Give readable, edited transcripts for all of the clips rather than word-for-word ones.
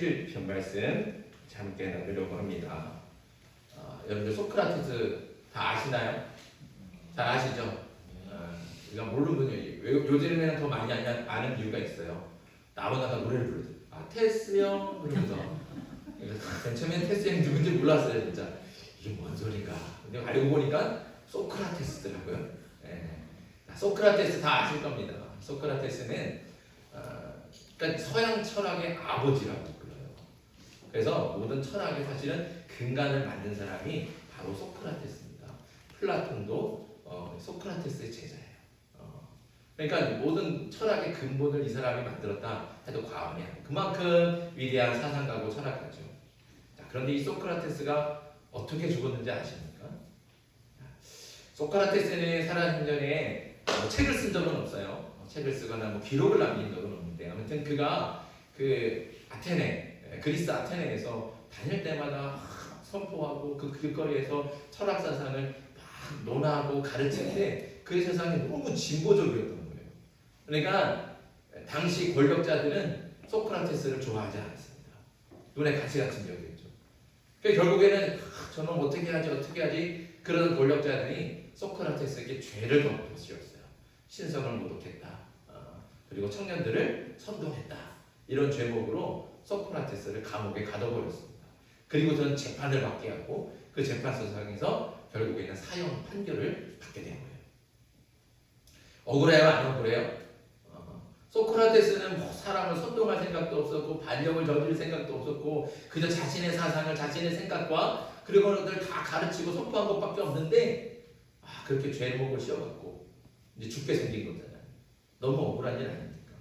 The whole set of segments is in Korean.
편 말씀 함께 나누려고 합니다. 여러분들 소크라테스 다 아시나요? 잘 아시죠? 우리가 모르는 분이 요즘에는 더 많이 아는 이유가 있어요. 나보다가 노래를 부르죠. 테스 형 그러면서 맨 처음엔 테스 형이 누군지 몰랐어요. 진짜 이게 뭔 소린가. 근데 알고 보니까 소크라테스더라고요. 소크라테스 다 아실 겁니다. 소크라테스는 그러니까 서양 철학의 아버지라고 불러요. 그래서 모든 철학의 사실은 근간을 만든 사람이 바로 소크라테스입니다. 플라톤도 소크라테스의 제자예요. 그러니까 모든 철학의 근본을 이 사람이 만들었다 해도 과언이 아니에요. 그만큼 위대한 사상가고 철학가죠. 자, 그런데 이 소크라테스가 어떻게 죽었는지 아십니까? 소크라테스는 살아있는 전에 책을 쓴 적은 없어요. 책을 쓰거나 기록을 남긴 적은 없는데 아무튼 그가 그리스 아테네에서 다닐 때마다 선포하고 그 길거리에서 철학 사상을 막 논하고 가르칠 때 그 세상이 너무 진보적이었던 거예요. 그러니까 당시 권력자들은 소크라테스를 좋아하지 않았습니다. 눈에 같이 여겼죠. 그러니까 결국에는 저놈 어떻게 하지 그런 권력자들이 소크라테스에게 죄를 덮어씌웠어요. 신성을 모독했다. 그리고 청년들을 선동했다. 이런 죄목으로 소크라테스를 감옥에 가둬버렸습니다. 그리고 저는 재판을 받게 하고 그 재판소상에서 결국에는 사형 판결을 받게 된 거예요. 억울해요? 안 억울해요? 소크라테스는 사람을 선동할 생각도 없었고 반역을 저지를 생각도 없었고 그저 자신의 사상을 자신의 생각과 그리고 그것들 다 가르치고 선포한 것밖에 없는데 그렇게 죄목을 씌워갖고 이제 죽게 생긴 거잖아요. 너무 억울한 일 아닙니까?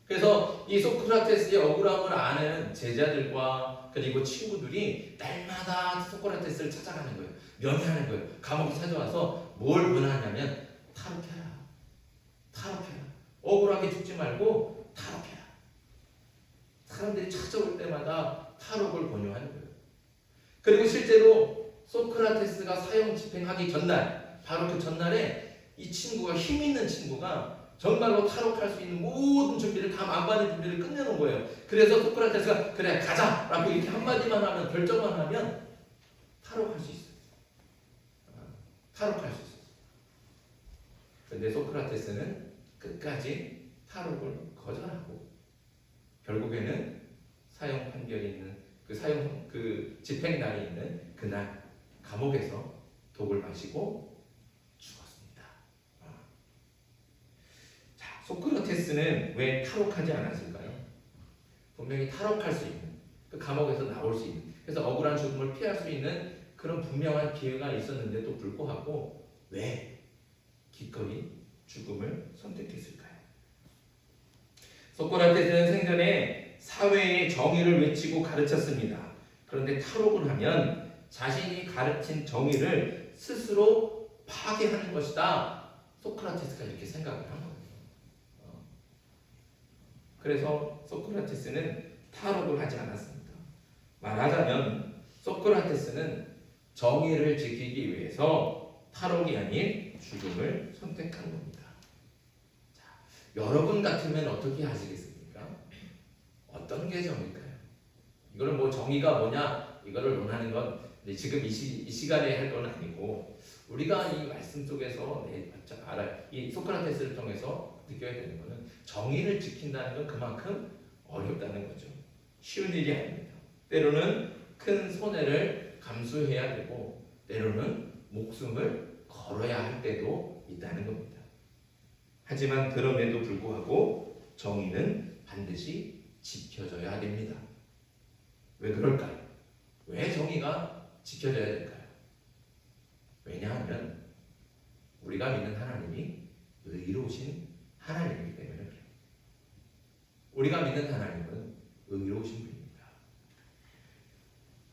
그래서 이 소크라테스의 억울함을 아는 제자들과 그리고 친구들이 날마다 소크라테스를 찾아가는 거예요. 면회하는 거예요. 감옥에 찾아와서 뭘 권하냐면 탈옥해라. 억울하게 죽지 말고 탈옥해라. 사람들이 찾아올 때마다 탈옥을 권유하는 거예요. 그리고 실제로 소크라테스가 사형 집행하기 전날, 바로 그 전날에 이 친구가 힘 있는 친구가 정말로 탈옥할 수 있는 모든 준비를 다 만반의 준비를 끝내놓은 거예요. 그래서 소크라테스가 그래 가자 라고 이렇게 한마디만 하면 결정만 하면 탈옥할 수 있어요. 탈옥할 수 있어요. 그런데 소크라테스는 끝까지 탈옥을 거절하고 결국에는 사형 판결이 있는 그 집행 날이 있는 그날 감옥에서 독을 마시고 죽었습니다. 자, 소크라테스는 왜 탈옥하지 않았을까요? 분명히 탈옥할 수 있는 그 감옥에서 나올 수 있는 그래서 억울한 죽음을 피할 수 있는 그런 분명한 기회가 있었는데도 불구하고 왜 기꺼이 죽음을 선택했을까요? 소크라테스는 생전에 사회의 정의를 외치고 가르쳤습니다. 그런데 탈옥을 하면 자신이 가르친 정의를 스스로 파괴하는 것이다. 소크라테스가 이렇게 생각을 한 거예요. 그래서 소크라테스는 탈옥을 하지 않았습니다. 말하자면 소크라테스는 정의를 지키기 위해서 탈옥이 아닌 죽음을 선택한 겁니다. 자, 여러분 같으면 어떻게 하시겠습니까? 어떤 게 정의일까요? 이거를 정의가 뭐냐 이거를 논하는 건 지금 이 시간에 할 건 아니고 우리가 이 말씀 속에서 이 소크라테스를 통해서 느껴야 되는 것은 정의를 지킨다는 건 그만큼 어렵다는 거죠. 쉬운 일이 아닙니다. 때로는 큰 손해를 감수해야 되고 때로는 목숨을 걸어야 할 때도 있다는 겁니다. 하지만 그럼에도 불구하고 정의는 반드시 지켜져야 됩니다. 왜 그럴까요? 왜 정의가 지켜져야 될까요? 왜냐하면 우리가 믿는 하나님이 의로우신 하나님이기 때문에 그래요. 우리가 믿는 하나님은 의로우신 분입니다.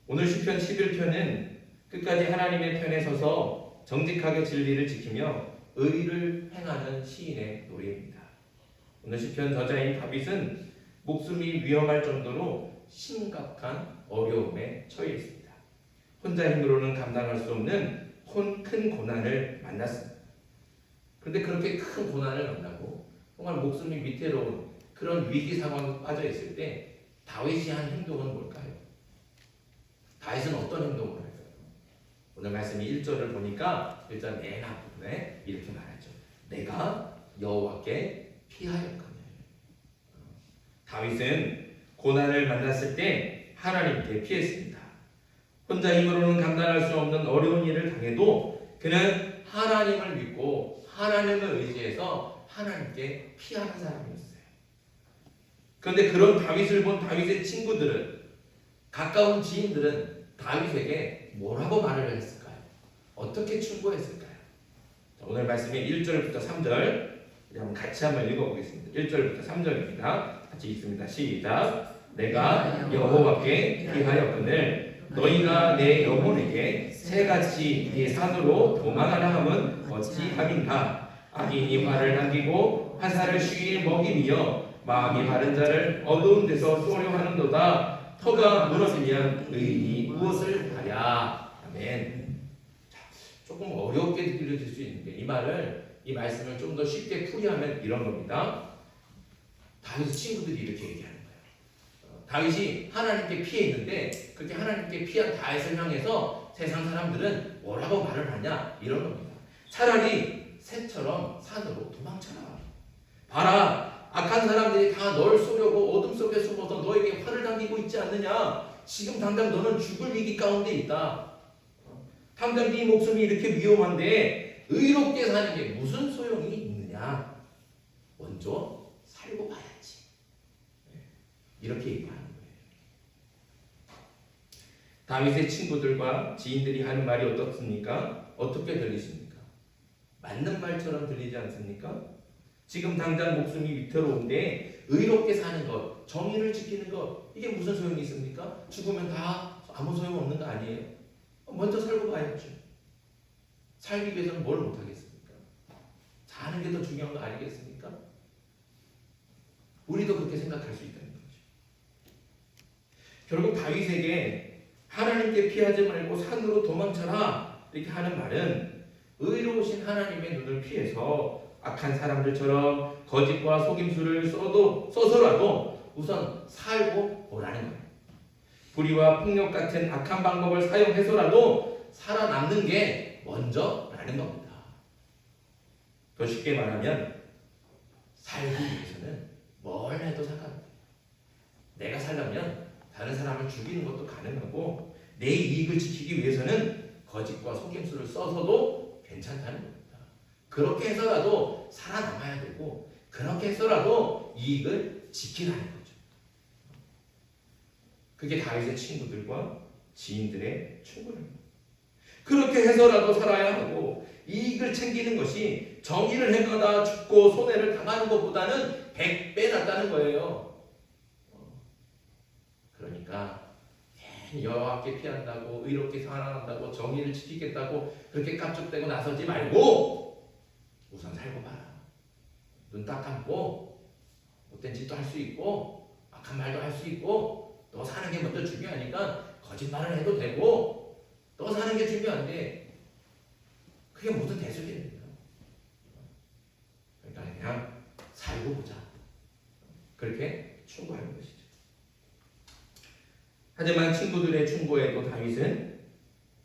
오늘 시편 11편은 끝까지 하나님의 편에 서서 정직하게 진리를 지키며 의를 행하는 시인의 노래입니다. 오늘 시편 저자인 다윗은 목숨이 위험할 정도로 심각한 어려움에 처해 있습니다. 혼자 힘으로는 감당할 수 없는 큰 고난을 만났습니다. 그런데 그렇게 큰 고난을 만나고 정말 목숨이 위태로운 그런 위기 상황에 빠져 있을 때 다윗이 한 행동은 뭘까요? 다윗은 어떤 행동을 할까요? 오늘 말씀 1절을 보니까 1절 맨 앞부분에 이렇게 말하죠. 내가 여호와께 피하였거늘. 다윗은 고난을 만났을 때 하나님께 피했습니다. 혼자 힘으로는 감당할 수 없는 어려운 일을 당해도 그는 하나님을 믿고 하나님을 의지해서 하나님께 피하는 사람이었어요. 그런데 그런 다윗을 본 다윗의 친구들은, 가까운 지인들은 다윗에게 뭐라고 말을 했을까요? 어떻게 충고했을까요? 자, 오늘 말씀의 1절부터 3절 한번 같이 한번 읽어보겠습니다. 1절부터 3절입니다. 같이 읽습니다. 시작. 내가 여호와께 피하였거늘 너희가 내 영혼에게 새같이 네 산으로 도망하라 함은 어찌함인가. 악인이 화를 남기고 화살을 쉬이 먹이며 마음이 바른 자를 어두운 데서 쏘려 하는도다. 터가 무너지면 의인이 무엇을 하랴. 아멘. 자, 조금 어렵게 느껴질 수 있는데 이 말씀을 좀 더 쉽게 풀이하면 이런 겁니다. 다윗 친구들이 이렇게 얘기하는 거예요. 다윗이 하나님께 피했는데 그렇게 하나님께 피한 다윗을 향해서 세상 사람들은 뭐라고 말을 하냐 이런 겁니다. 차라리 새처럼 산으로 도망쳐라. 봐라, 악한 사람들이 다 널 쏘려고 어둠 속에 숨어서 너에게 활을 당기고 있지 않느냐. 지금 당장 너는 죽을 위기 가운데 있다. 당장 네 목숨이 이렇게 위험한데 의롭게 사는 게 무슨 소용이 있느냐. 먼저 살고 봐야지. 이렇게 얘기하는 거예요. 다윗의 친구들과 지인들이 하는 말이 어떻습니까? 어떻게 들리십니까? 맞는 말처럼 들리지 않습니까? 지금 당장 목숨이 위태로운데 의롭게 사는 것, 정의를 지키는 것, 이게 무슨 소용이 있습니까? 죽으면 다 아무 소용 없는 거 아니에요? 먼저 살고 봐야죠. 살기 위해서는 뭘 못하겠습니까? 사는 게 더 중요한 거 아니겠습니까? 우리도 그렇게 생각할 수 있다는 거죠. 결국 다윗에게 하나님께 피하지 말고 산으로 도망쳐라 이렇게 하는 말은 의로우신 하나님의 눈을 피해서 악한 사람들처럼 거짓과 속임수를 써서라도 우선 살고 보라는 거예요. 불의와 폭력 같은 악한 방법을 사용해서라도 살아남는 게 먼저라는 겁니다. 더 쉽게 말하면 살기 위해서는 뭘 해도 상관없어요. 내가 살려면 다른 사람을 죽이는 것도 가능하고 내 이익을 지키기 위해서는 거짓과 속임수를 써서도 괜찮다는 겁니다. 그렇게 해서라도 살아남아야 되고 그렇게 해서라도 이익을 지키라는 거죠. 그게 다윗의 친구들과 지인들의 충고입니다. 그렇게 해서라도 살아야 하고 이익을 챙기는 것이 정의를 행하다 죽고 손해를 당하는 것보다는 100배 낫다는 거예요. 그러니까 여호와께 피한다고 의롭게 살아난다고 정의를 지키겠다고 그렇게 깝죽대고 나서지 말고 우선 살고 봐라. 눈 딱 감고 못된 짓도 할 수 있고 악한 말도 할 수 있고 너 사는 게 먼저 중요하니까 거짓말을 해도 되고 너 사는 게 중요한데 그게 무슨 대수입니까? 그러니까 그냥 살고 보자. 그렇게 충고하는 것이죠. 하지만 친구들의 충고에도 다윗은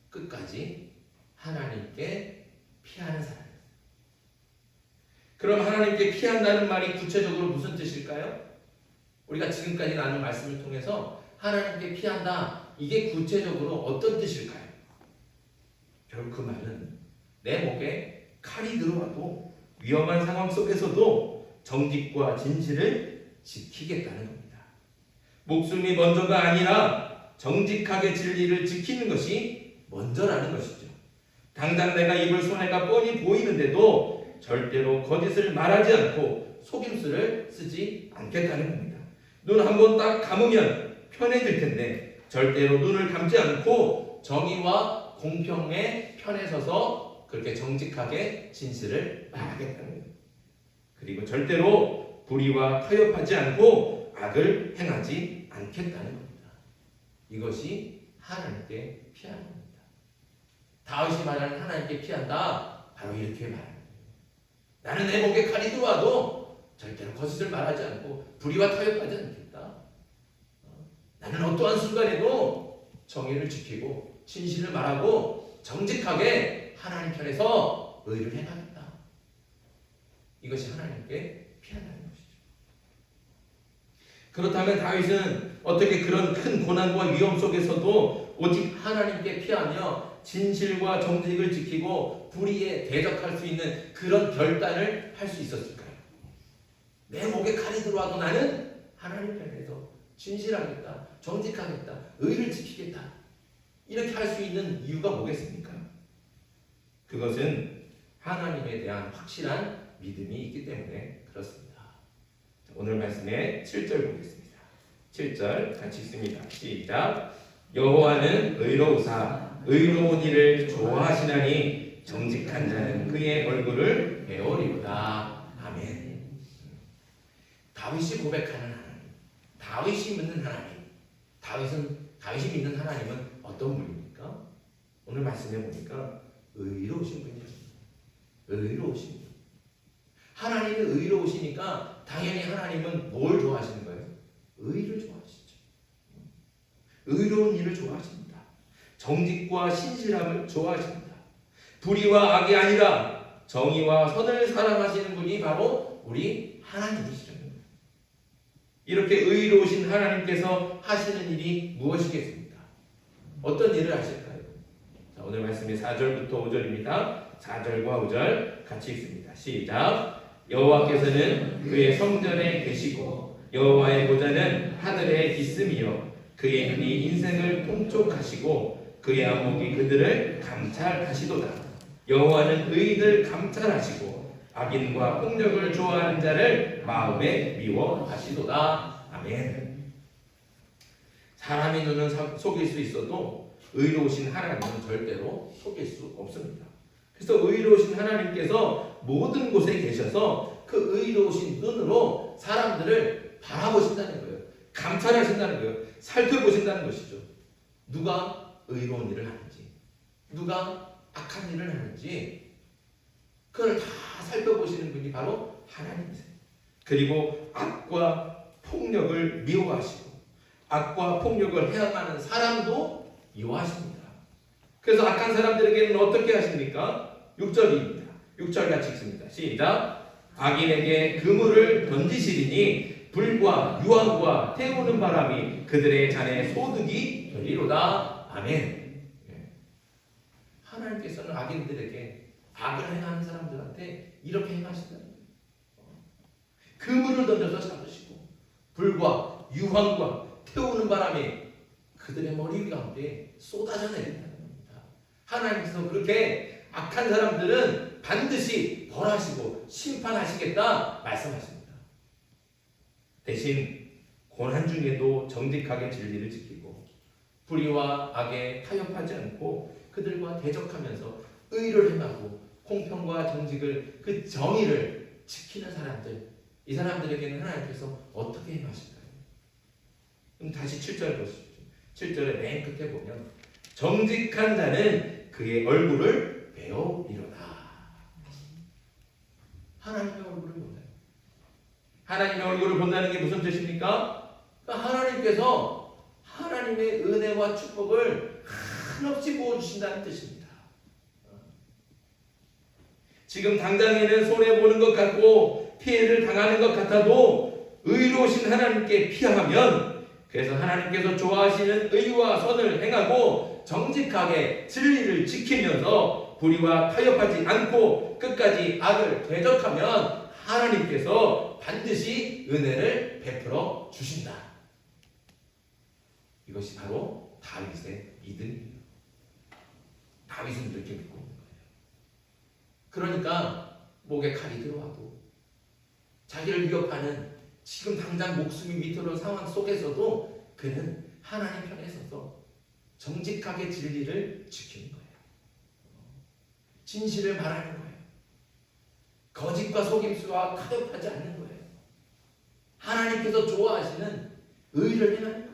끝까지 하나님께 피하는 사람이었어요. 그럼 하나님께 피한다는 말이 구체적으로 무슨 뜻일까요? 우리가 지금까지 나눈 말씀을 통해서 하나님께 피한다. 이게 구체적으로 어떤 뜻일까요? 결국 그 말은 내 목에 칼이 들어와도 위험한 상황 속에서도 정직과 진실을 지키겠다는 겁니다. 목숨이 먼저가 아니라 정직하게 진리를 지키는 것이 먼저라는 것이죠. 당장 내가 입을 손해가 뻔히 보이는데도 절대로 거짓을 말하지 않고 속임수를 쓰지 않겠다는 겁니다. 눈 한 번 딱 감으면 편해질 텐데 절대로 눈을 감지 않고 정의와 공평의 편에 서서 그렇게 정직하게 진실을 말하겠다는 겁니다. 그리고 절대로 불의와 타협하지 않고 악을 행하지 않겠다는 겁니다. 이것이 하나님께 피하는 겁니다. 다윗이 말하는 하나님께 피한다. 바로 이렇게 말합니다. 나는 내 목에 칼이 들어와도 절대로 거짓을 말하지 않고 불의와 타협하지 않겠다. 나는 어떠한 순간에도 정의를 지키고 진실을 말하고 정직하게 하나님 편에서 의를 행하겠다. 이것이 하나님께 피한다는 것이죠. 그렇다면 다윗은 어떻게 그런 큰 고난과 위험 속에서도 오직 하나님께 피하며 진실과 정직을 지키고 불의에 대적할 수 있는 그런 결단을 할 수 있었을까요? 내 목에 칼이 들어와도 나는 하나님 편에서 진실하겠다, 정직하겠다, 의를 지키겠다, 이렇게 할 수 있는 이유가 뭐겠습니까? 그것은 하나님에 대한 확실한 믿음이 있기 때문에 그렇습니다. 오늘 말씀의 7절 보겠습니다. 7절 같이 읽습니다. 시작. 여호와는 의로우사 의로운 일을 좋아하시나니 정직한 자는 그의 얼굴을 배우리로다. 아멘. 다윗이 고백하는 하나님, 다윗이 믿는 하나님, 다윗이 믿는 하나님은 어떤 분입니까? 오늘 말씀해 보니까 의로우신 분이에요. 의로우신 분. 하나님이 의로우시니까 당연히 하나님은 뭘 좋아하시는 거예요? 의를 좋아하시죠. 의로운 일을 좋아하십니다. 정직과 신실함을 좋아하십니다. 불의와 악이 아니라 정의와 선을 사랑하시는 분이 바로 우리 하나님이시죠. 이렇게 의로우신 하나님께서 하시는 일이 무엇이겠습니까? 어떤 일을 하실까요? 자, 오늘 말씀이 4절부터 5절입니다. 4절과 5절 같이 읽습니다. 시작. 여호와께서는 그의 성전에 계시고 여호와의 보좌는 하늘에 있음이요 그의 눈이 인생을 통촉하시고 그의 안목이 그들을 감찰하시도다. 여호와는 의인을 감찰하시고 악인과 폭력을 좋아하는 자를 마음에 미워하시도다. 아멘. 사람의 눈은 속일 수 있어도 의로우신 하나님은 절대로 속일 수 없습니다. 그래서 의로우신 하나님께서 모든 곳에 계셔서 그 의로우신 눈으로 사람들을 바라보신다는 거예요. 감찰하신다는 거예요. 살펴보신다는 것이죠. 누가 의로운 일을 하는지, 누가 악한 일을 하는지 그걸 다 살펴보시는 분이 바로 하나님이세요. 그리고 악과 폭력을 미워하시고 악과 폭력을 해야하는 사람도 미워하십니다. 그래서 악한 사람들에게는 어떻게 하십니까? 6절입니다. 6절 같이 읽습니다. 시작. 악인에게 그물을 던지시리니 불과 유황과 태우는 바람이 그들의 잔에 소득이 되리로다. 아멘. 하나님께서는 악인들에게 악을 행하는 사람들한테 이렇게 행하신다는 거예요. 그물을 던져서 잡으시고 불과 유황과 태우는 바람이 그들의 머리 가운데 쏟아져 내린다는 겁니다. 하나님께서 그렇게 악한 사람들은 반드시 벌하시고 심판하시겠다 말씀하십니다. 대신 고난 중에도 정직하게 진리를 지키고 불의와 악에 타협하지 않고 그들과 대적하면서 의를 행하고 공평과 정직을 그 정의를 지키는 사람들, 이 사람들에게는 하나님께서 어떻게 행하실까요? 그럼 다시 7절 보십시오. 7절의 맨 끝에 보면 정직한 자는 그의 얼굴을 배우리로다. 하나님의 얼굴을 본다. 하나님의 얼굴을 본다는 게 무슨 뜻입니까? 그러니까 하나님께서 하나님의 은혜와 축복을 한없이 부어주신다는 뜻입니다. 지금 당장에는 손해보는 것 같고 피해를 당하는 것 같아도 의로우신 하나님께 피하면 그래서 하나님께서 좋아하시는 의와 선을 행하고 정직하게 진리를 지키면서 불의와 타협하지 않고 끝까지 악을 대적하면 하나님께서 반드시 은혜를 베풀어 주신다. 이것이 바로 다윗의 믿음입니다. 다윗은 이렇게 믿고 있는 거예요. 그러니까 목에 칼이 들어와도 자기를 위협하는 지금 당장 목숨이 위태로운 상황 속에서도 그는 하나님 편에 서서 정직하게 진리를 지키는 거예요. 진실을 말하는 거예요. 거짓과 속임수와 타협하지 않는 거예요. 하나님께서 좋아하시는 의를 행하는 거예요.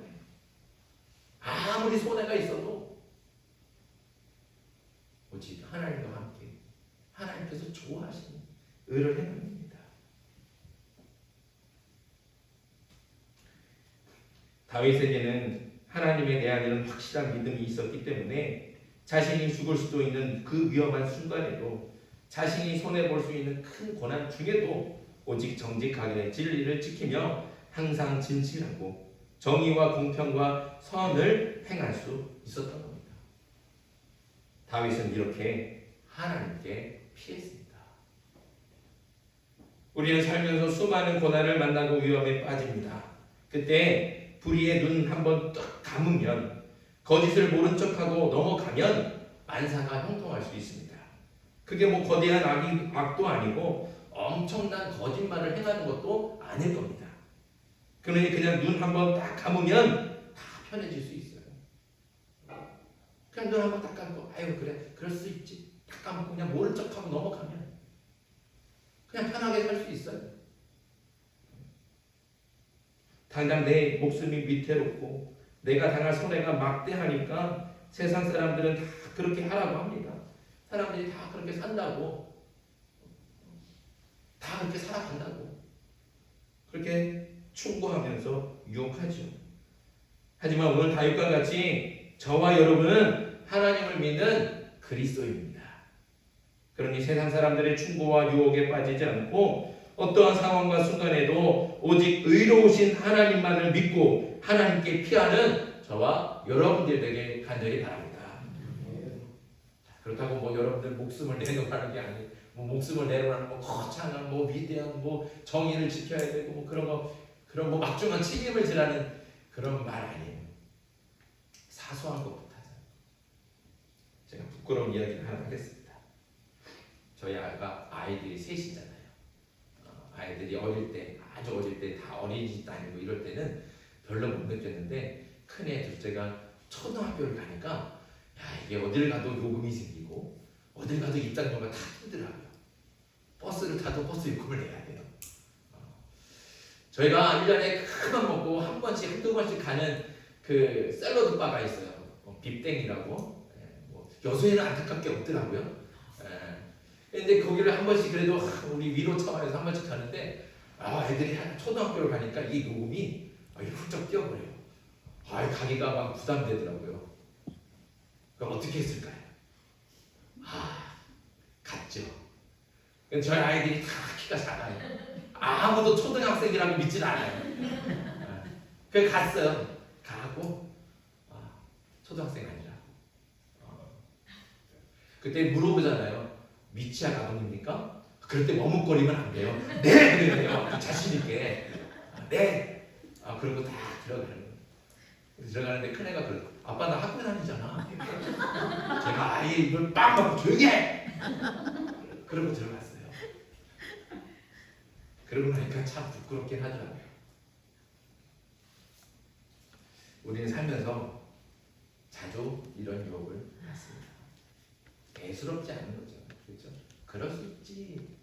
아무리 손해가 있어도 오직 하나님과 함께 하나님께서 좋아하시는 의를 행하는 겁니다. 다윗에게는 하나님에 대한 확실한 믿음이 있었기 때문에 자신이 죽을 수도 있는 그 위험한 순간에도 자신이 손해볼 수 있는 큰 고난 중에도 오직 정직하게 진리를 지키며 항상 진실하고 정의와 공평과 선을 행할 수 있었던 겁니다. 다윗은 이렇게 하나님께 피했습니다. 우리는 살면서 수많은 고난을 만나고 위험에 빠집니다. 그때 불의의 눈 한번 딱 감으면, 거짓을 모른 척하고 넘어가면 만사가 형통할 수 있습니다. 그게 뭐 거대한 악도 아니고 엄청난 거짓말을 행하는 것도 아닐 겁니다. 그러니 그냥 눈 한번 딱 감으면 다 편해질 수 있어요. 그냥 눈 한번 딱 감고 아유 그래 그럴 수 있지 딱 감고 그냥 모른 척하고 넘어가면 그냥 편하게 살 수 있어요. 당장 내 목숨이 위태롭고 내가 당할 손해가 막대하니까 세상 사람들은 다 그렇게 하라고 합니다. 사람들이 다 그렇게 산다고, 다 그렇게 살아간다고 그렇게 충고하면서 유혹하죠. 하지만 오늘 다윗과 같이 저와 여러분은 하나님을 믿는 그리스도입니다. 그러니 세상 사람들의 충고와 유혹에 빠지지 않고 어떠한 상황과 순간에도 오직 의로우신 하나님만을 믿고 하나님께 피하는 저와 여러분들 되게 간절히 바랍니다. 그렇다고 뭐 여러분들 목숨을 내놓으라는 게 아니에요. 뭐 목숨을 내놓으라는 뭐 거창한 뭐 위대한 뭐 정의를 지켜야 되고 뭐 그런 뭐 막중한 책임을 지라는 그런 말 아니에요. 사소한 것부터 하자. 제가 부끄러운 이야기를 하나 하겠습니다. 저희 아이들이 셋이잖아요. 아이들이 어릴 때, 아주 어릴 때 다 어린이집 다니고 이럴 때는 별로 못 느꼈는데 큰애 둘째가 초등학교를 가니까 야 이게 어딜 가도 요금이 생기고 어딜 가도 입장료가 다 힘들어요. 버스를 타도 버스 요금을 내야 돼요. 저희가 1년에 큰맘 먹고 한 번씩 한두 번씩 가는 그 샐러드 바가 있어요. 빕땡이라고. 뭐 여수에는 안타깝게 없더라고요. 근데 거기를 한 번씩 그래도 우리 위로 차원에서 한 번씩 가는데 애들이 초등학교를 가니까 이 요금이 훌쩍 뛰어버려요. 가기가 막 부담되더라고요. 그럼 어떻게 했을까요? 갔죠. 저희 아이들이 다 키가 작아요. 아무도 초등학생이라고 믿질 않아요. 그래서 갔어요. 가고 초등학생 아니라고. 그때 물어보잖아요. 미취학 아버님입니까? 그럴 때 머뭇거리면 안 돼요. 네! 그래요. 자신 있게. 네! 그리고 다 들어가는 거예요. 들어가는데 큰애가 그래요. 아빠 나 학교 다니잖아. 제가 아예 이걸 빵 하고 조용히 해! 그러고 들어갔어요. 그러고 나니까 참 부끄럽긴 하더라고요. 우리는 살면서 자주 이런 유혹을 받습니다. 애스럽지 않은 거죠. 그렇죠? 그럴 수 있지.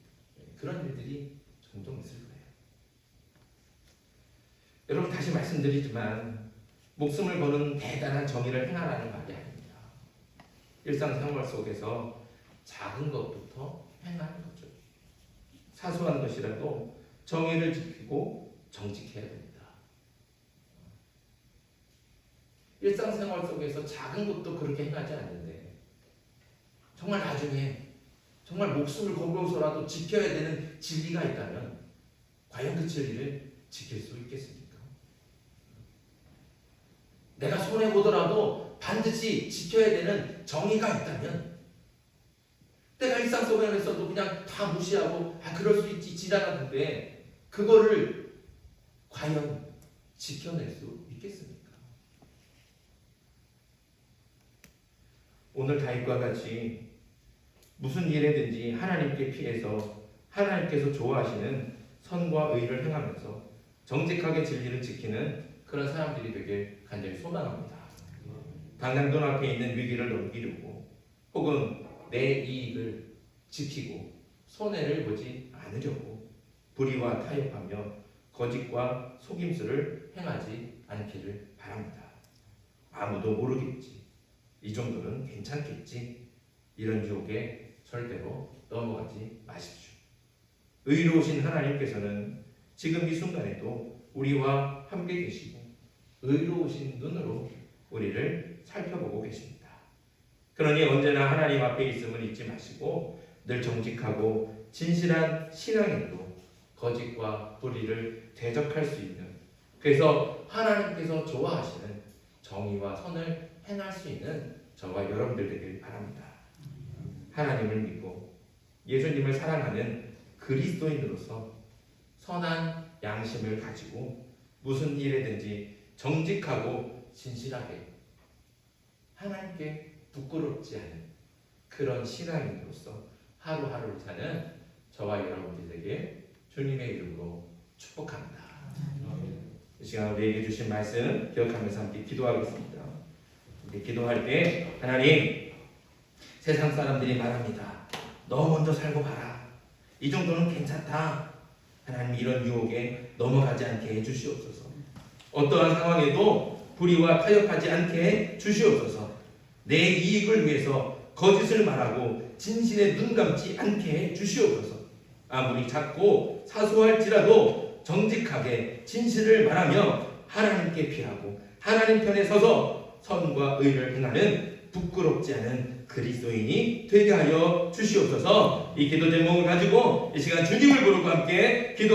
그런 일들이 종종 있을 거예요. 여러분 다시 말씀드리지만 목숨을 거는 대단한 정의를 행하라는 말이 아닙니다. 일상생활 속에서 작은 것부터 행하는 거죠. 사소한 것이라도 정의를 지키고 정직해야 됩니다. 일상생활 속에서 작은 것도 그렇게 행하지 않는데 정말 나중에 정말 목숨을 걸고서라도 지켜야 되는 진리가 있다면 과연 그 진리를 지킬 수 있겠습니까? 내가 손해보더라도 반드시 지켜야 되는 정의가 있다면 내가 일상 속에서도 그냥 다 무시하고 그럴 수 있지 지나가는데 그거를 과연 지켜낼 수 있겠습니까? 오늘 다윗과 같이 무슨 일에든지 하나님께 피해서 하나님께서 좋아하시는 선과 의를 행하면서 정직하게 진리를 지키는 그런 사람들이 되길 간절히 소망합니다. 당장 눈앞에 있는 위기를 넘기려고 혹은 내 이익을 지키고 손해를 보지 않으려고 불의와 타협하며 거짓과 속임수를 행하지 않기를 바랍니다. 아무도 모르겠지. 이 정도는 괜찮겠지. 이런 유혹에 절대로 넘어가지 마십시오. 의로우신 하나님께서는 지금 이 순간에도 우리와 함께 계시고 의로우신 눈으로 우리를 살펴보고 계십니다. 그러니 언제나 하나님 앞에 있음을 잊지 마시고 늘 정직하고 진실한 신앙으로 거짓과 불의를 대적할 수 있는, 그래서 하나님께서 좋아하시는 정의와 선을 행할 수 있는 저와 여러분들 되길 바랍니다. 하나님을 믿고 예수님을 사랑하는 그리스도인으로서 선한 양심을 가지고 무슨 일에든지 정직하고 진실하게 하나님께 부끄럽지 않은 그런 신앙인으로서 하루하루를 사는 저와 여러분들에게 주님의 이름으로 축복합니다. 이 시간 우리에게 주신 말씀 기억하면서 함께 기도하겠습니다. 우리 기도할 때 하나님, 세상 사람들이 말합니다. 너 먼저 살고 봐라. 이 정도는 괜찮다. 하나님, 이런 유혹에 넘어가지 않게 해주시옵소서. 어떠한 상황에도 불의와 타협하지 않게 해주시옵소서. 내 이익을 위해서 거짓을 말하고 진실에 눈 감지 않게 해주시옵소서. 아무리 작고 사소할지라도 정직하게 진실을 말하며 하나님께 피하고 하나님 편에 서서 선과 의를 행하는 부끄럽지 않은 그리스도인이 되게 하여 주시옵소서. 이 기도 제목을 가지고 이 시간 주님을 부르고 함께 기도